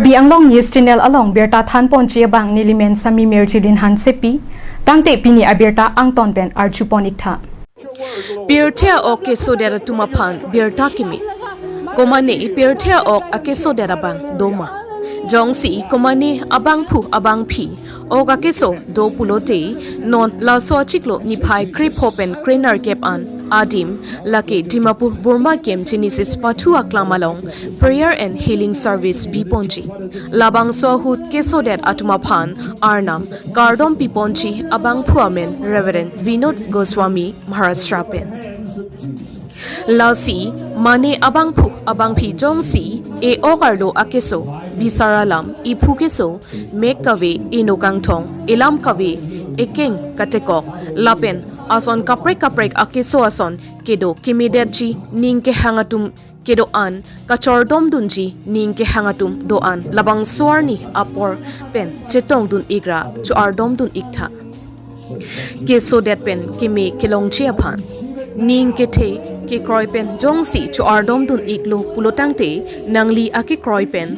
Karbi anglong news channel along Berta Than Ponchi bang Nilimen Sami Merchilin Han Sepi Tangte Pini Aberta Angton Ben Archuponikta Birthea o keso dera tumapan birta kimi komani birthea o akeso dera bang doma jongsi komani abang phu abang phi o keso do pulote non la so chiklo ni phai krip hopen craner cap an adim lake dimapur burma kem genesis pathu aklamalong prayer and healing service biponji labang so hut keso det atumaphan arnam kardom piponji abang phuamen reverend vinod goswami maharashtra pen Lausi mane abang phu abang phi jongsi e ogarlo akeso bisaralam iphu keso mekave inokangthong elam kave ekeng katekok lapen ason kaprek akeso ason kedo kimidechi ningke hangatum kedo an kachordom dunji ningke hangatum do an labang swarni apor pen chetong dun igra chu ardom dun iktha keso det pen kimi kelongchi aphan ning ke the ke kroipen jongsi chu ardom dun iklo pulotangte nangli ake kroipen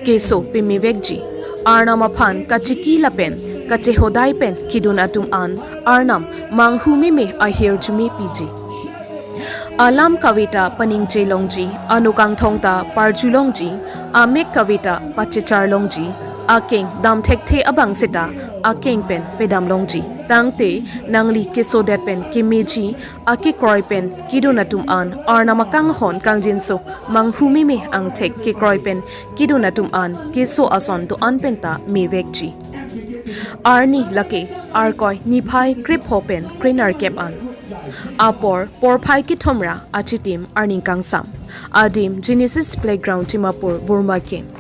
keso pemivekji arnama phan kachiki lapen kache hodai pen kidun atum an arnam manghumi me ahir jumi piji alam kavita paning chelongji anukang thongta parjulongji amek kavita pachecharlongji akeng dam thekte abang seta akeng pen pedam longji tangte nangli keso det pen kimeji ake kroi pen kidunatum an arnamakang hon kangjinso manghumi me ang thek ke kroi pen kidunatum an keso ason to an penta mevekji arni lake arkoi niphai krip hopen craner cap an apor porphai ki thomra achitim arning kangsam adim genesis playground timapur burma ken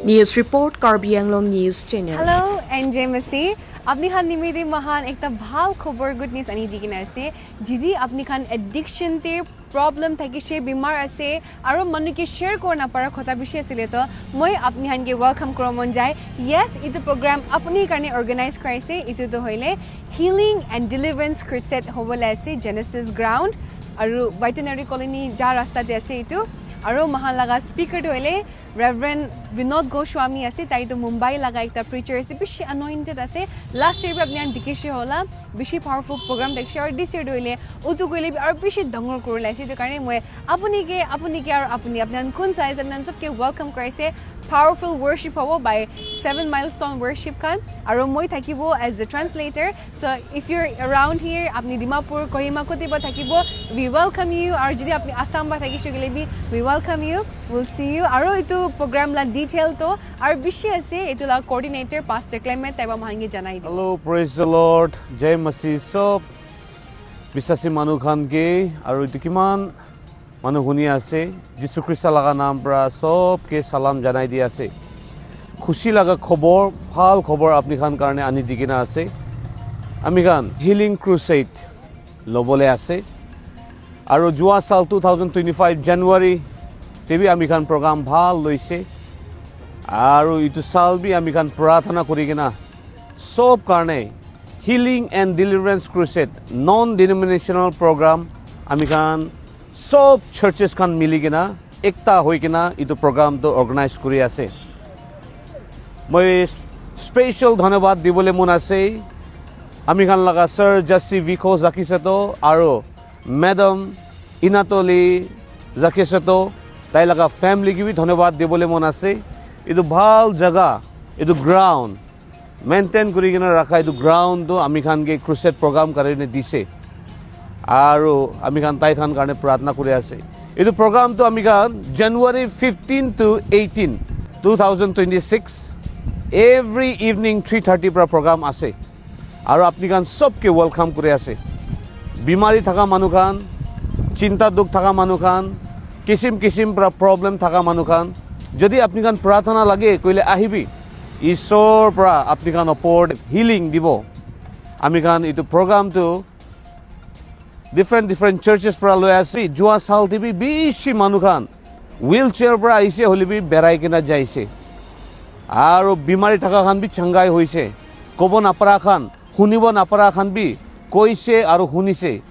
News report Karbi Anglong News Channel. Hello, NJ Masi. अपनी खान निमेदे महान एक तब भाव खबर good news अनी दी किनारे से जिदी अपनी Khan addiction ते प्रॉब्लम था कि शे बीमार ऐसे आरो मनु के शेयर करना पड़ा खोता विषय से ले तो मैं अपनी खान के वेलकम करो मन जाए यस इतो प्रोग्राम अपनी करने ऑर्गेनाइज करे से इतो तो होइले हीलिंग एंड डिलीवरेंस क्रुसेड होवले ऐसे जेनेसिस ग्राउंड आरो वेटरनरी कॉलोनी जा रास्ता दे ऐसे इतो आरो महान लगा स्पीकर तो होइले रेवरेंड विनोद गोस्वामी ऐसे ताई तो मुंबई लगा एक प्रीचर ऐसे बिशी अनोइंटेड ऐसे लास्ट ईयर भी अपने दिखेशे होला बिशी पावरफुल प्रोग्राम देखशे और दिस ईयर दोइले उतु कोइले भी और बिशी डंगर करले ऐसे तो कारण मैं अपनी के और अपनी अपने कौन साइज अपने सबके welcome करैसे powerful worship hobo by 7 milestone worship kan aro moi thakibo as the translator so if you're around here apni dimapur kohima kote ba thakibo we welcome you ar jodi apni assam ba thakishe gele bi we welcome you we'll see you aro itu program la detail to ar bishi ase itu la coordinator pastor clement taiba mahange janai di hello praise the lord jai masi sob bisasi manu khan ge aro itu kiman manu huni ase jisu krista laga naam pra sob ke salam janai di ase khushi laga khobor phal khobor apni khan karne ani digina ase ami khan healing crusade lobole ase aro jua sal 2025 january tebi ami khan program bhal loise aro itu sal bi ami khan prarthana korigena sob karne healing and deliverance crusade non denominational program ami khan सब churches kan miligena ekta hoikena itu program to organize kuri ase moi special dhanyabad dibole mon ase ami kan laga sir Jesse Viko zakiseto aro madam Inatoli zakiseto tai laga family ki bi dhanyabad dibole mon ase itu bhal jaga itu ground maintain kuri gena rakha itu ground to ami kan ge crusade program karine dise aro ami kan tai khan karne pratna kore ase etu program to ami kan January 15 to 18 2026 every evening 3:30 pra program ase aro apni kan sob ke welcome kore ase bimari thaka manu khan chinta dukh thaka manu khan kisim pra problem thaka manu khan jodi apni kan prathana lage koile ahibi ishor pra apni kan opor healing dibo ami kan etu program to different churches pra loi ase jua sal tibi bishi manu khan wheelchair pra aise holibi berai kena jaise aro bimari thaka khan bi changai hoise kobo napara khan hunibo napara khan bi koise aro hunise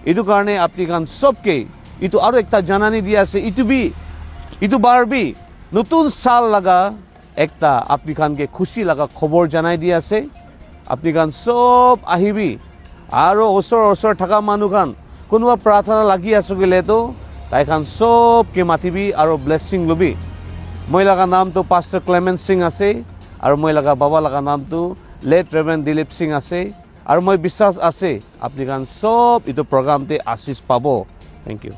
etu karone apni khan sobke itu aro ekta janani dia ase itu bar bi নতুন সাল লাগা একটা আপনি খানকে খুশি লাগা খবর জানাই দি আছে আপনি খান সব আহিবি আৰু ওচৰ থাকা মানুহ খান কোনোবা প্ৰাৰ্থনা লাগি আছো গেলে তো তাই খান সবকে মাতিবি আৰু ব্লেছিং লবি মই লগা নামটো পাষ্টাৰ ক্লেমেন্ট সিং আছে আৰু মই লগা বাবা লগা নামটো লেট ৰেভেৰেণ্ড দিলীপ সিং আছে আৰু মই বিশ্বাস আছে আপনি খান সব ইটো প্ৰগ্ৰামতে আশীষ পাব thank you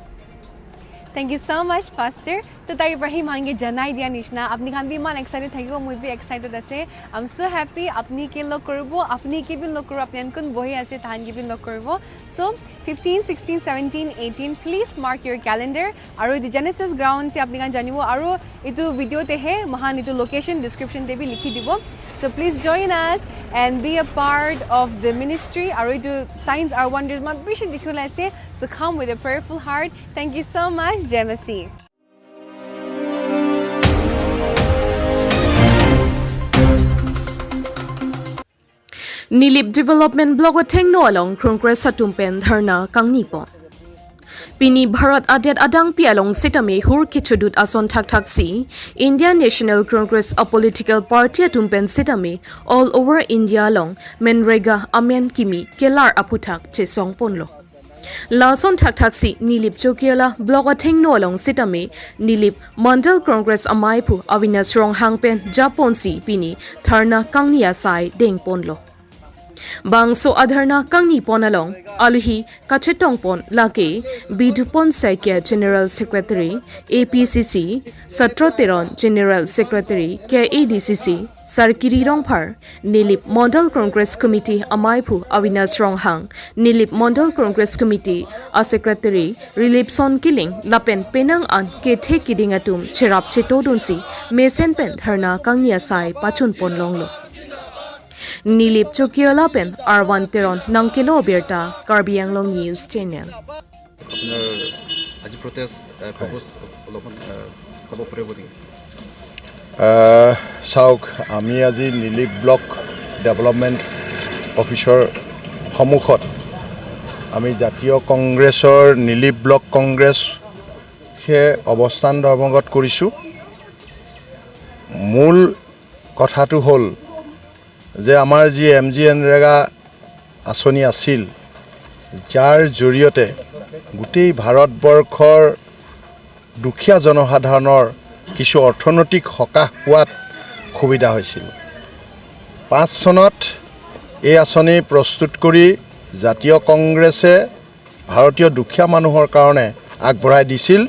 Thank you so much, Pastor. To tayo Ibrahim hangi janai dia nishna. Apni khan bhi man excited thakibo, moi bhi excited ase. I'm so happy. Apni ke log koribo, apni ke bhi log koro, apni ankun bohi ase tahan ke bhi log koribo. So 15, 16, 17, 18. Please mark your calendar. Aru itu Genesis ground te apni khan janibo. Aru itu video te hai. Mahan itu location description te bhi likhi dibo. So please join us and be a part of the ministry. Aru itu signs are wonders. Man bishi dikhula ase. So come with a prayerful heart. Thank you so much, Jemasi. Nilip Development Block Tengno along Congress Satumpen Dharna Kangnipon. Pini Bharat Adet Adang Pialong Sitame Hur Kichudut Ason Tak Si, Indian National Congress a political party atumpen Sitame all over India along Menrega Amen Kimi Kelar Aputak Chesong Ponlo. Lason Tak Si Nilip Chokiala Block Tengno along Sitame Nilip Mandal Congress Amaipu Avinas Rong Hangpen Japon Si Pini Dharna Kangnia Sai Deng Ponlo. Bangso Adharna Kangnipon along Aluhi Kachetongpon Lake Bidupon Saikya General Secretary APCC Satroteron General Secretary KADCC Sarkiri Rongphar Nilip Model Congress Committee Amaipu Avinas Ronghang Nilip Model Congress Committee a Secretary Rilip Son Killing Lapen Penang an Kethe Kidingatum Cherap Chetodunsi Mesen Pen Dharna Kangnia Sai Pachun Pon Longlo Nilip Chokiola Pen R1 Teron Nangkelo Berta Karbi Anglong News Channel. আপোনাৰ আজি protest propose অলপমান ক'ব পাৰিব নেকি? চাওক আমি আজি নীলিপ block development অফিচৰ সন্মুখত আমি জাতীয় কংগ্ৰেছৰ নীলিপ ব্লক কংগ্ৰেছ সেই অৱস্থান ধৰ্মগত কৰিছোঁ মূল কথাটো হ'ল যে আমাৰ যি MGNৰেগা আঁচনি আছিল যাৰ জৰিয়তে গোটেই ভাৰতবৰ্ষৰ দুখীয়া জনসাধাৰণৰ কিছু অৰ্থনৈতিক সকাহ পোৱাত সুবিধা হৈছিল 5 চনত এই আঁচনি প্ৰস্তুত কৰি জাতীয় কংগ্ৰেছে ভাৰতীয় দুখীয়া মানুহৰ কাৰণে আগবঢ়াই দিছিল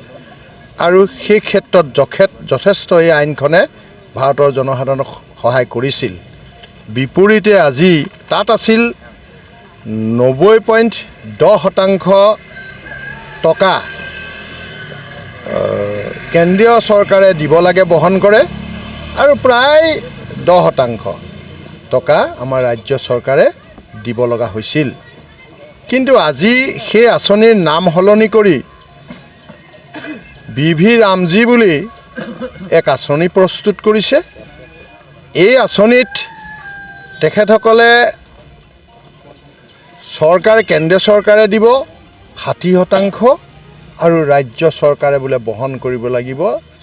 আৰু সেই ক্ষেত্ৰত যথেষ্ট এই আইনখনে ভাৰতৰ জনসাধাৰণক সহায় কৰিছিল বিপৰীতে আজি তাত আছিল 90.10% টকা কেন্দ্ৰীয় চৰকাৰে দিব লাগে বহন কৰে আৰু প্ৰায় 10% টকা আমাৰ ৰাজ্য চৰকাৰে দিব লগা হৈছিল কিন্তু আজি সেই আঁচনিৰ নাম হলনি কৰি বিভি ৰামজী বুলি এক আঁচনি প্ৰস্তুত কৰিছে এই আঁচনিত তেখেতসকলে চৰকাৰে কেন্দ্ৰীয় চৰকাৰে দিব 60% আৰু ৰাজ্য চৰকাৰে বোলে বহন কৰিব লাগিব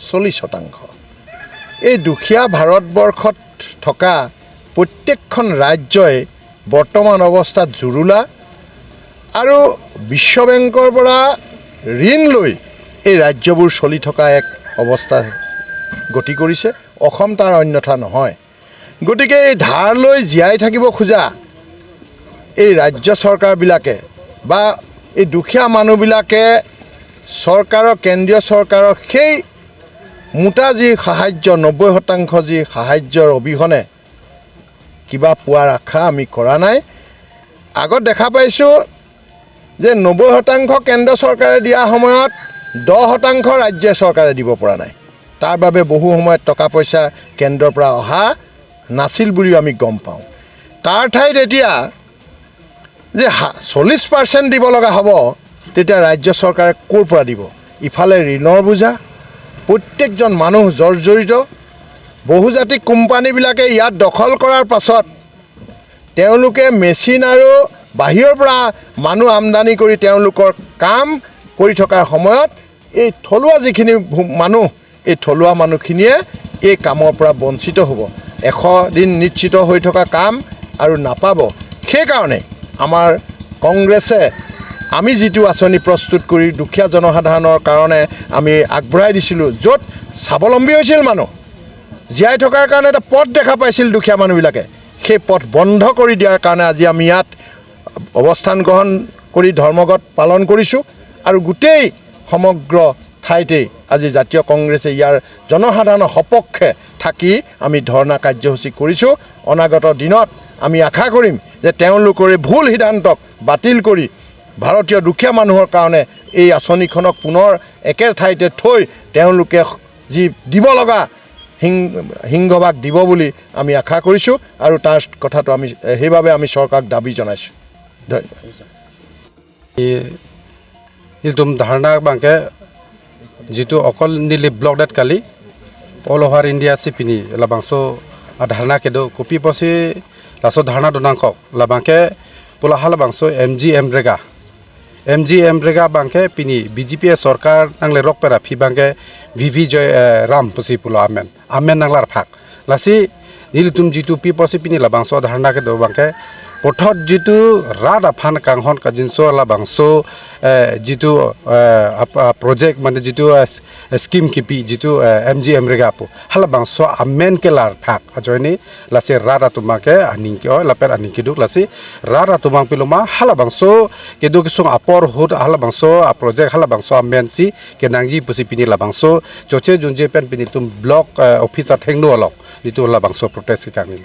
40% এই দুখীয়া ভাৰতবৰ্ষত থকা প্ৰত্যেকখন ৰাজ্যই বৰ্তমান অৱস্থাত জুৰুলা আৰু বিশ্ব বেংকৰ পৰা ঋণ লৈ এই ৰাজ্যবোৰ চলি থকা এক অৱস্থা গতি কৰিছে অসম তাৰ অন্যথা নহয় গতিকে এই ধাৰ লৈ জীয়াই থাকিব খোজা এই ৰাজ্য চৰকাৰবিলাকে বা এই দুখীয়া মানুহবিলাকে চৰকাৰৰ কেন্দ্ৰীয় চৰকাৰৰ সেই মোটা যি সাহায্য 90% যি সাহায্যৰ অবিহনে কিবা পোৱাৰ আশা আমি কৰা নাই আগত দেখা পাইছোঁ যে 90% কেন্দ্ৰ চৰকাৰে দিয়া সময়ত 10% ৰাজ্য চৰকাৰে দিব পৰা নাই তাৰ বাবে বহু সময়ত টকা পইচা কেন্দ্ৰৰ পৰা অহা নাছিল বুলি আমি গম পাওঁ তাৰ ঠাইত এতিয়া যে 40% দিব লগা হ'ব তেতিয়া ৰাজ্য চৰকাৰে ক'ৰ পৰা দিব ইফালে ঋণৰ বোজা প্ৰত্যেকজন মানুহ জৰ্জৰিত বহুজাতিক কোম্পানীবিলাকে ইয়াত দখল কৰাৰ পাছত তেওঁলোকে মেচিন আৰু বাহিৰৰ পৰা মানুহ আমদানি কৰি তেওঁলোকৰ কাম কৰি থকাৰ সময়ত এই থলুৱা যিখিনি মানুহ এই থলুৱা মানুহখিনিয়ে এই কামৰ পৰা বঞ্চিত হ'ব 100 দিন নিশ্চিত হৈ থকা কাম আৰু নাপাব সেইকাৰণে আমাৰ কংগ্ৰেছে আমি যিটো আঁচনি প্ৰস্তুত কৰি দুখীয়া জনসাধাৰণৰ কাৰণে আমি আগবঢ়াই দিছিলোঁ য'ত স্বাৱলম্বী হৈছিল মানুহ জীয়াই থকাৰ কাৰণে এটা পথ দেখা পাইছিল দুখীয়া মানুহবিলাকে সেই পথ বন্ধ কৰি দিয়াৰ কাৰণে আজি আমি ইয়াত অৱস্থান গ্ৰহণ কৰি ধৰ্মঘট পালন কৰিছোঁ আৰু গোটেই সমগ্ৰ ঠাইতে আজি জাতীয় কংগ্ৰেছে ইয়াৰ জনসাধাৰণৰ সপক্ষে থাকি আমি ধৰ্ণা কাৰ্যসূচী কৰিছোঁ অনাগত দিনত আমি আশা কৰিম যে তেওঁলোকৰ ভুল সিদ্ধান্তক বাতিল কৰি ভাৰতীয় দুখীয়া মানুহৰ কাৰণে এই আঁচনিখনক পুনৰ একে ঠাইতে থৈ তেওঁলোকে যি দিব লগা সিংহভাগ দিব বুলি আমি আশা কৰিছোঁ আৰু তাৰ কথাটো আমি সেইভাবে আমি চৰকাৰক দাবী জনাইছোঁ ইলতুম ধাৰণা বাংকে যিটো অকল নিলিপ ব্লক ডেট কালি অল ওভাৰ ইণ্ডিয়া চিপিনি লাবাংছো ধাৰণা কেদো কপি পচি লাছত ধাৰণা দনাংকক লাবাংকে পোলাহাল বাংছো MG রেগা বাংকে পিনি বিজেপি সরকার নাংলে রক পেরা ফি বাংকে ভিভি জয় রাম পসি পুলো আমেন নাংলার ফাক লাসি নীল তুম জিতু পি পসি পিনি লাবাংসো ধারণা কে দো বাংকে পথত জিতু রাত আফান কাংহন কাজিনসো লাবাংসো জিতু প্রজেক্ট মানে জিতু স্কিম কিপি জিতু MG রেগা পো হালাবাংসো আমেন কেলার ফাক আজয়নি লাসি রাত আতুমাকে আনিকি লাপের আনিকি দুক লাসি রাত আতুমাং পিলুমা হালাবাংসো kedu kisung apor hud halabangso a project halabangso amensi kenangji pusi pini labangso choche junje pen pini tum block officer thengno alok ditu labangso protest kangil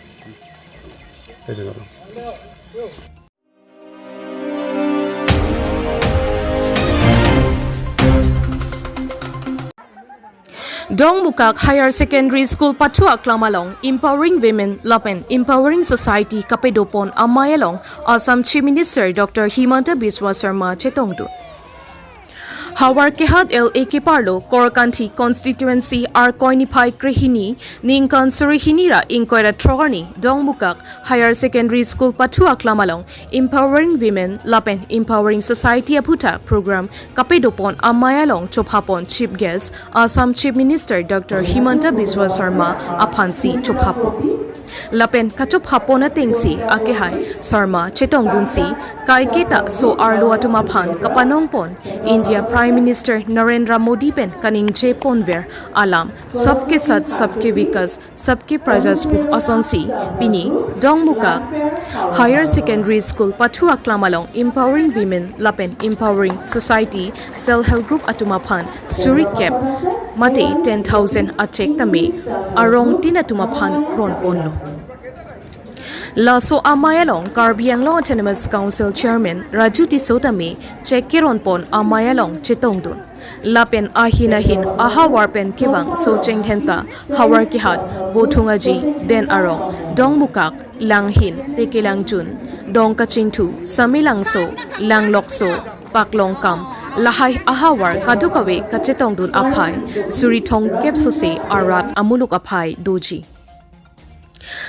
Dongmukak Higher Secondary School Patua Klamalong Empowering Women Lapen Empowering Society Kapedopon Amayalong Assam Chief Minister Dr. Himanta Biswa Sarma Chetongdu Hawar Kehat LA Parlo Korkanti Constituency Ar Kangnipon Krihini Ningkan Surihinira Inkoira Trorni Dongmukak Higher Secondary School Patua Klamalong Empowering Women Lapen Empowering Society Aputa Program Kapedopon Amayalong Chophapon Chief Guest Assam Chief Minister Dr. Himanta Biswa Sarma Aphansi Chophapon Lapen Kachopapona Tengsi Akehai Sarma Chetongdunsi Kaiketa So Arlo Atumaphan Kapanongpon India Prime Minister Narendra Modi pen Kaningche Ponver Alam Sabke Sat Sabke Vikas Sabke Prajaspu Asonsi Pini Dongmuka Higher Secondary School Patua Klamalong Empowering Women Lapen Empowering Society Self-Help Group Atumaphan Surikep Mate 10,000 Achek Tame Arong Tinatumaphan Ronponlo Laso Amayalong Karbianglong Autonomous Council Chairman Raju Tisotame Chekironpon Amayalong Chetongdun Lapen Ahinahin Ahawarpen Kivang So Chenghenta Hawar Kihat Votungaji Den Arong Dongmukak Langhin Tekilangjun Dongkachingtu Samilangso Langlokso Paklongkam Lahai Ahawar Kadukawe Kachetongdun Apai Suritong Kepsose Arat Amuluk Apai Doji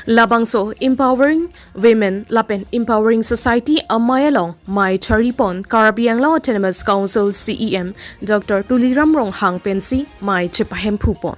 Labangso Empowering Women Lapen Empowering Society Amayalong Mai Charipon Karbianglong Autonomous Council CEM Dr. Tuliram Ronghang Pensi Mai Chipahem Pupon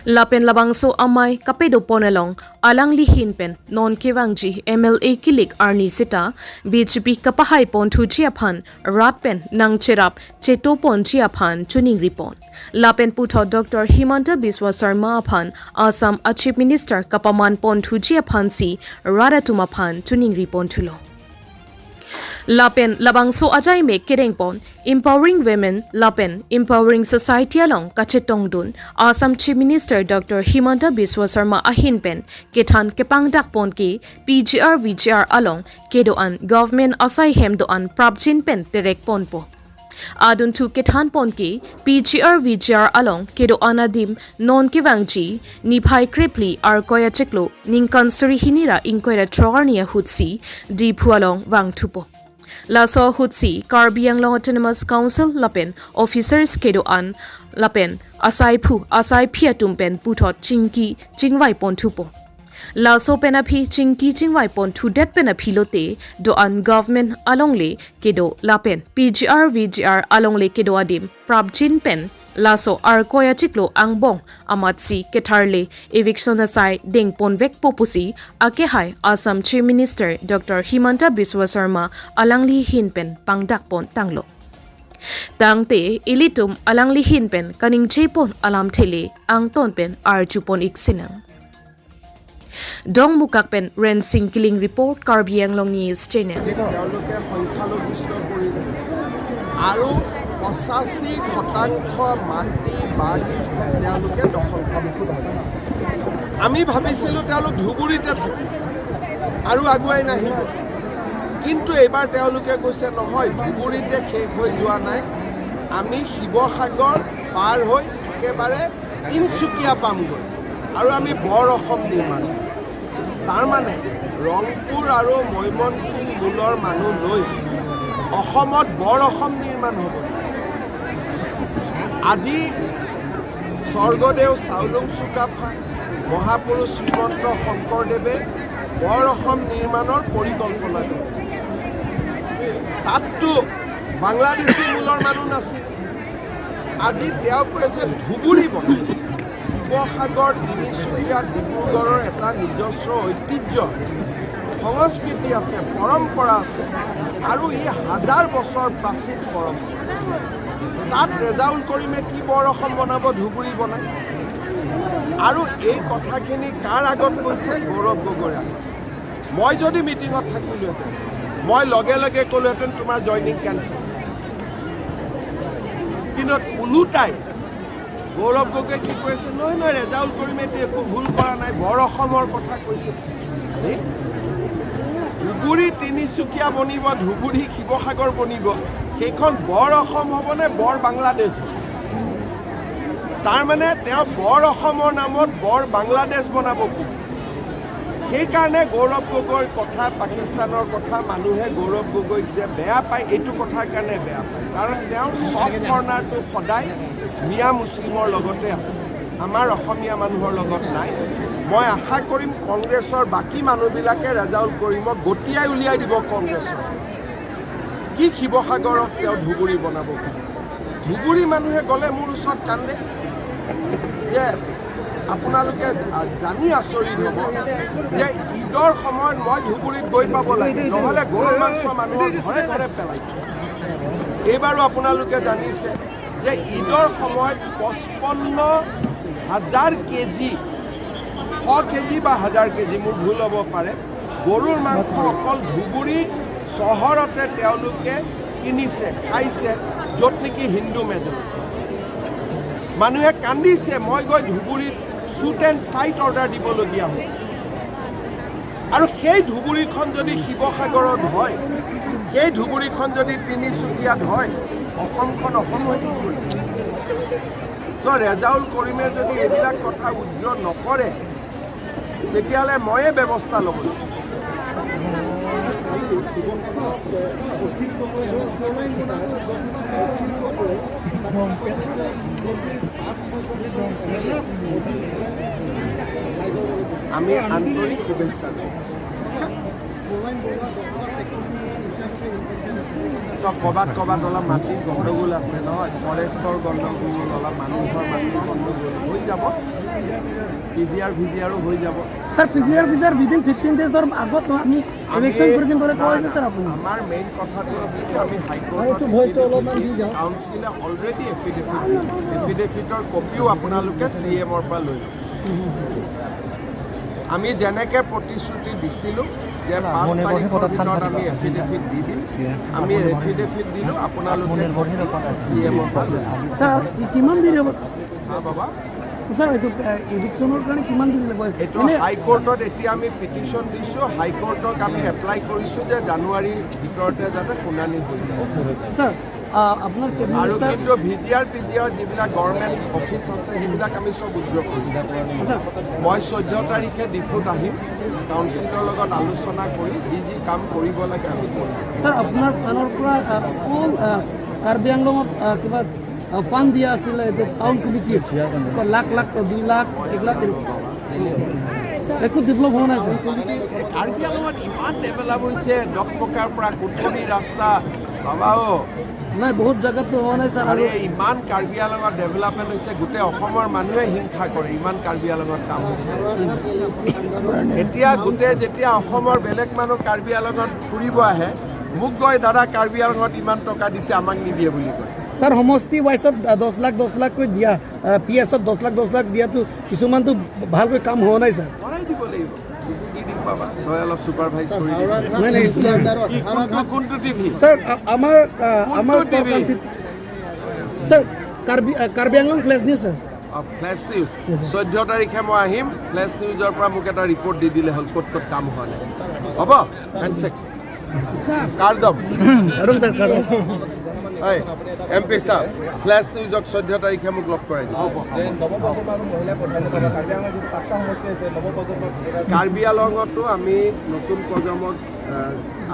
Lapen Labangso Amai Kapedoponalong Alang Lihin Pen Non Kevangji MLA Kilik Arni Sita BJP Kapahay Pon Tujiaphan Ratpen Nang Chirap Chetopon Chiaphan Tuning Ripon Lapen Puto Dr. Himanta Biswa Sarma Aphan Assam Chief Minister Kapaman Pon Tujiaphan Si Radatumaphan Tuning Ripon Tulo Lapen Labangso Ajay Me Kerengpon Empowering Women Lapen Empowering Society along Kachetongdun Assam Chief Minister Dr. Himanta Biswa Sarma Ahinpen Kethan Kepangdak Pon Ki PGR VGR along Kedoan Government Asai Hemdoan Prabjin Pen Terek Ponpo Adun tu Kethan Ponki PGR VGR along Kedo Anadim Non Kivangji Niphai Krepli Arkoya Cheklo Ningkan Surihinira Inkoira Trornia Hutsi Deep Hualong Wangtupo Laso Hutsi Karbianglong Autonomous Council Lapen Officers Kedo An Lapen Asai Pu Asai Piatumpen Putot Chinki Chingwai Pontupo Laso penapi chingki chingwai pon thu det penapi lote do an government alongle kedo lapen PGR VGR alongle kedo adim prabjin pen laso ar koya chiklo angbong amatsi ketharle eviction asai ding ponvek popusi ake hai Assam Chief Minister Dr. Himanta Biswa Sarma alangli hinpen pangdak pon tanglo tangte ilitum alangli hinpen kaning chepon alam thele ang tonpen ar chupon iksinang dong mukakpen ren sing killing report Karbiang Long News Channel আৰু 85% মাটি বাৰী তেওঁলোকে দখল কৰে আমি ভাবিছিলোঁ তেওঁলোক ধুবুৰীতে থাকে আৰু আগুৱাই নাহিব কিন্তু এইবাৰ তেওঁলোকে কৈছে নহয় ধুবুৰীতে শেষ হৈ যোৱা নাই আমি শিৱসাগৰ পাৰ হৈ একেবাৰে তিনিচুকীয়া পামগৈ আৰু আমি বৰ অসম নিৰ্মাণ তাৰমানে ৰংপুৰ আৰু মৈমনসিং মূলৰ মানুহ লৈ অসমত বৰ অসম নিৰ্মাণ হ'ব আজি স্বৰ্গদেউ চাউলুং চুকাফা মহাপুৰুষ শ্ৰীমন্ত শংকৰদেৱে বৰ অসম নিৰ্মাণৰ পৰিকল্পনা কৰিছে তাততো বাংলাদেশী মূলৰ মানুহ নাছিল আজি তেওঁ কৈছে ধুবুৰী বনাই শিৱসাগৰ তিনিচুকীয়া ডিব্ৰুগড়ৰ এটা নিজস্ব ঐতিহ্য সংস্কৃতি আছে পৰম্পৰা আছে আৰু ই হাজাৰ বছৰ প্ৰাচীন পৰম্পৰা তাত ৰেজাউল কৰিমে কি বৰ অসম বনাব ধুবুৰী বনায় আৰু এই কথাখিনি কাৰ আগত কৈছে গৌৰৱ গগৈৰ আগত মই যদি মিটিঙত থাকিলোহেঁতেন মই লগে লগে ক'লোহেঁতেন তোমাৰ জইনিং কেঞ্চেল কিন্তু ওলোটাই গৌৰৱ গগৈ কি কৈছে নহয় নহয় ৰেজাউল কৰিমে একো ভুল কৰা নাই বৰ অসমৰ কথা কৈছে ধুবুৰী তিনিচুকীয়া বনিব ধুবুৰী শিৱসাগৰ বনিব সেইখন বৰ অসম হ'বনে বৰ বাংলাদেশ হ'ব তাৰমানে তেওঁ বৰ অসমৰ নামত বৰ বাংলাদেশ বনাব খুজিছে সেইকাৰণে গৌৰৱ গগৈৰ কথা পাকিস্তানৰ কথা মানুহে গৌৰৱ গগৈক যে বেয়া পায় এইটো কথাৰ কাৰণে বেয়া পায় কাৰণ তেওঁ চফ্ট কৰ্ণাৰটো সদায় মিয়া মুছলিমৰ লগতে আছে আমাৰ অসমীয়া মানুহৰ লগত নাই মই আশা কৰিম কংগ্ৰেছৰ বাকী মানুহবিলাকে ৰেজাউল কৰিমক গতিয়াই উলিয়াই দিব কংগ্ৰেছৰ কি শিৱসাগৰত তেওঁ ধুবুৰী বনাব খুজিছে ধুবুৰী মানুহে গ'লে মোৰ ওচৰত কান্দে যে আপোনালোকে জানি আচৰিত হ'ব যে ঈদৰ সময়ত মই ধুবুৰীত গৈ পাব লাগে নহ'লে গৰু মাংস মানুহৰ ঘৰে ঘৰে পেলাই এইবাৰো আপোনালোকে জানিছে যে ঈদৰ সময়ত 55,000 কেজি 100 কেজি বা 1000 কেজি মোৰ ভুল হ'ব পাৰে গৰুৰ মাংস অকল ধুবুৰী চহৰতে তেওঁলোকে কিনিছে খাইছে য'ত নেকি হিন্দু মেজৰিটি মানুহে কান্দিছে মই গৈ ধুবুৰীত শ্বুট এণ্ড চাইট অৰ্ডাৰ দিবলগীয়া হৈছে আৰু সেই ধুবুৰীখন যদি শিৱসাগৰত হয় সেই ধুবুৰীখন যদি তিনিচুকীয়াত হয় অসমখন অসম হৈ থাকিব চ' ৰেজাউল কৰিমে যদি এইবিলাক কথা উজ্জ্বল নকৰে তেতিয়াহ'লে ময়ে ব্যৱস্থা ল'ব আমি আন্তৰিক শুভেচ্ছা ক'ৰবাত অলপ মাটিৰ গণ্ডগোল আছে নহয় ফৰেষ্টৰ গণ্ডগোল অলপ মানুহৰ মাটিৰ গণ্ডগোল হৈ যাব পিজিআৰ ভিজিআৰো হৈ যাব স্যাৰ পিজিআৰ উইদিন 15 ডেজৰ আগত আমি ইলেকশ্যন প্ৰেজেন্ট কৰে কৈছে স্যাৰ আপুনি আমাৰ মেইন কথাটো আছে যে আমি হাইকোৰ্টত কাউন্সিলে অলৰেডি এফিডেভিটৰ কপিও আপোনালোকে CMৰ পৰা লৈ আমি যেনেকৈ প্ৰতিশ্ৰুতি দিছিলোঁ যে 5 তাৰিখৰ ভিতৰত আমি এফিডেভিট দি দিম আমি এফিডেভিট দিলোঁ আপোনালোকে CMৰ পৰা লৈ স্যাৰ কিমান দেৰি হ'ব বাবা স্যাৰ এইটো ইলেকশ্যনৰ কাৰণে কিমান দিন লাগিব এইটো হাইকোৰ্টত এতিয়া আমি পিটিশ্যন দিছোঁ হাইকোৰ্টক আমি এপ্লাই কৰিছোঁ যে জানুৱাৰীৰ ভিতৰতে যাতে শুনানি হৈ যায় স্যাৰ আপোনাৰ আৰু কিন্তু পিজিআৰ যিবিলাক গভৰ্ণমেণ্ট অফিচ আছে সেইবিলাক আমি চব উদ্যোগ কৰিছোঁ মই 14 তাৰিখে ডিফুত আহিম কাউন্সিলৰ লগত আলোচনা কৰি যি কাম কৰিব লাগে আমি কৰিম স্যাৰ আপোনাৰ ফালৰ পৰা কাৰ্বি আংলঙত কিবা ফাণ্ড দিয়া আছিলে টাউন কমিটি লাখ 2 লাখ 1 লাখ একো ডেভেলপ হোৱা নাই স্যাৰ কাৰ্বি আংলঙত ইমান ডেভেলপ হৈছে 10 টকাৰ পৰা কুটনি ৰাস্তা বাবাও নাই বহুত জায়গাতো হোৱা নাই স্যাৰ আৰে ইমান কাৰ্বি আলঙত ডেভেলপমেণ্ট হৈছে গোটেই অসমৰ মানুহে হিংসা কৰে ইমান কাৰ্বি আলঙত কাম হৈছে এতিয়া গোটেই যেতিয়া অসমৰ বেলেগ মানুহ কাৰ্বি আলঙত ফুৰিব আহে মোক গৈ দাদা কাৰ্বি আলঙত ইমান টকা দিছে আমাক নিদিয়ে বুলি কয় স্যার সমষ্টি ওয়াইজত 10 লাখ কৈ দিয়া পিএছত 10 লাখ দিয়াতো কিছুমানতো ভালকৈ কাম হোৱা নাই স্যাৰ কৰাই দিব লাগিব কি দিম বাবা তই অলপ ছুপাৰভাইজ কৰি নাই নাই কোনটো টিভি স্যাৰ আমাৰ TV? Sir Karbi Anglong flash news sir flash news 14 তাৰিখে মই আহিম ফ্লেছ নিউজৰ পৰা মোক এটা ৰিপৰ্ট দি দিলে হ'ল ক'ত ক'ত কাম হোৱা নাই হ'ব হেণ্ডছেক কাৰ্ডম স্যাৰ MP সাহেব ফ্লেছ নিউজক 14 তাৰিখে মোক লগ কৰাই দিব কাৰ্বি আলঙতো আমি নতুন প্ৰজন্মক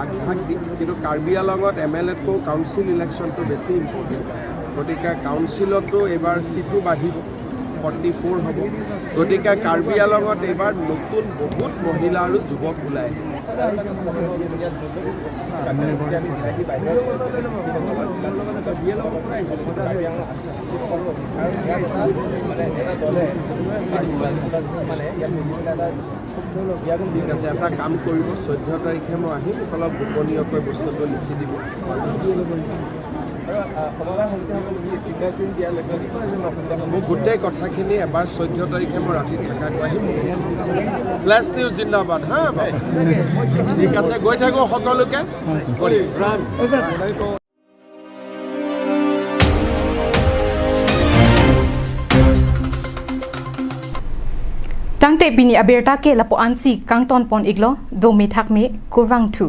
আগভাগ দিম কিন্তু কাৰ্বি আলঙত MLAতকৈ কাউন্সিল ইলেকশ্যনটো বেছি ইম্পৰ্টেণ্ট গতিকে কাউন্সিলতো এইবাৰ চিটো বাঢ়িব 44 হ'ব গতিকে কাৰ্বি আলঙত এইবাৰ নতুন বহুত মহিলা আৰু যুৱক ওলাই ঠিক আছে এটা কাম কৰিব 14 তাৰিখে মই আহিম অলপ গোপনীয়কৈ বস্তুটো লিখি দিব মোক গোটেই কথাখিনি এবাৰ 14 তাৰিখে মই ৰাতি থাকাকৈ আহিম ফ্লেছ নিউজ জিন্দাবাদ হা ঠিক আছে গৈ থাকোঁ সকলোকে Tangte pini aberta ke lapo ansi kang ton pon iglo do me thak me kurwang thu